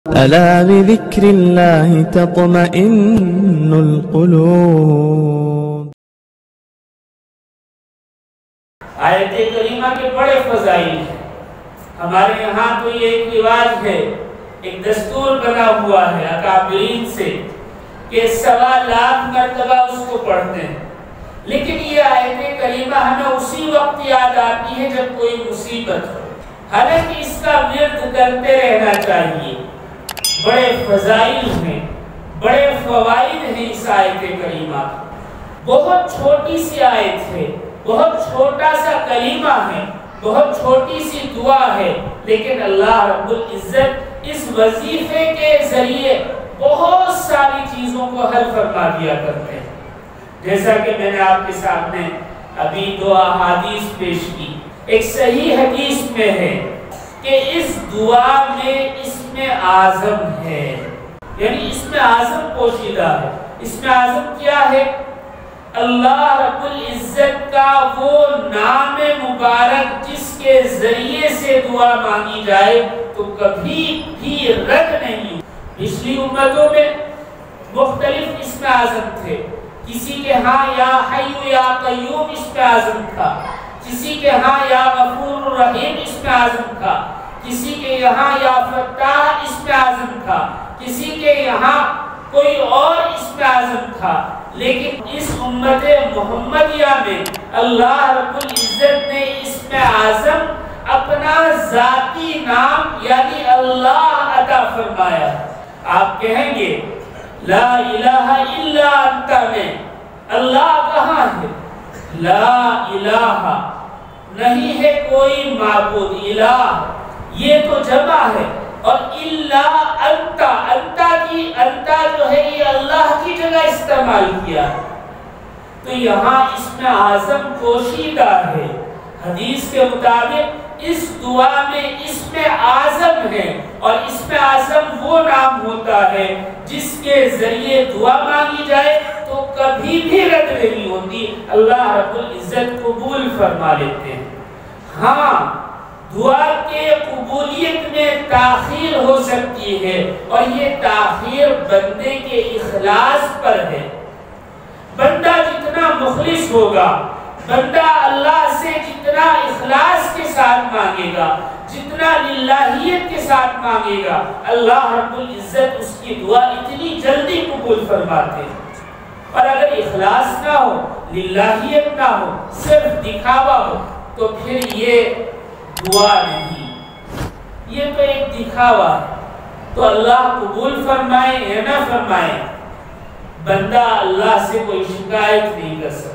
ألا بذكر الله تطمئن القلوب۔ آیت کریمہ کے بڑے فضائل ہیں۔ ہمارے یہاں تو یہ ایک رواج ہے، ایک دستور بنا ہوا ہے اکابرین سے کہ 1.25 لاکھ مرتبہ اس کو پڑھتے ہیں، لیکن یہ آیت کریمہ ہمیں اسی وقت یاد آتی ہے جب کوئی مصیبت ہو، حالانکہ اس کا ورد کرتے رہنا چاہیے۔ بڑے فضائل ہیں، بڑے فوائد ہیں اس آیت کریمہ۔ بہت چھوٹی سی آیت ہے، بہت چھوٹا سا کلمہ ہے، بہت چھوٹی سی دعا ہے، لیکن اللہ رب العزت اس وظیفے کے ذریعے بہت ساری چیزوں کو حل فرما دیا کرتے ہیں۔ جیسا کہ میں نے آپ کے سامنے ابھی 2 احادیث پیش کی، ایک صحیح حدیث میں ہے کہ اس دعا میں اسم اعظم ہے، یعنی اسم اعظم پوشیدہ ہے۔ اسم اعظم کیا ہے؟ اللہ رب العزت کا وہ نام مبارک جس کے ذریعے سے دعا مانگی جائے تو کبھی بھی رد نہیں۔ پچھلی امتوں میں مختلف اسم اعظم تھے، کسی کے ہاں یا حی یا قیوم اسم اعظم تھا، کسی کے ہاں یا غفور الرحیم اسم اعظم تھا، کسی کے یہاں یا فتاح اسم اعظم تھا، کسی کے یہاں کوئی اور اسم اعظم تھا، لیکن اس امت محمدیہ میں اللہ رب العزت نے اسم اعظم اپنا ذاتی نام یعنی اللہ عطا فرمایا۔ آپ کہیں گے لا الہ الا انت میں اللہ کہاں ہے؟ لا الہ نہیں ہے کوئی معبود، الہ یہ تو جمع ہے، اور الا انت، انت جو ہے یہ اللہ کی جگہ استعمال کیا ہے، تو یہاں اسم اعظم پوشیدہ ہے۔ حدیث کے مطابق اس دعا میں اسم اعظم ہے، اور اسم اعظم وہ نام ہوتا ہے جس کے ذریعے دعا مانگی جائے تو کبھی بھی رد نہیں ہوتی، اللہ رب العزت قبول فرما لیتے ہیں۔ ہاں، دعا کے قبولیت میں تاخیر ہو سکتی ہے، اور یہ تاخیر بندے کے اخلاص پر ہے۔ بندہ جتنا مخلص ہوگا، بندہ اللہ سے جتنا اخلاص کے ساتھ مانگے گا، جتنا للہیت کے ساتھ مانگے گا، اللہ رب العزت اس کی دعا اتنی جلدی قبول فرماتے ہیں۔ اور اگر اخلاص نہ ہو، للہیت نہ ہو، صرف دکھاوا ہو، تو پھر یہ دعا نہیں، یہ تو ایک دکھاوا ہے۔ تو اللہ قبول فرمائے یا نہ فرمائے، بندہ اللہ سے کوئی شکایت نہیں کر سکتا۔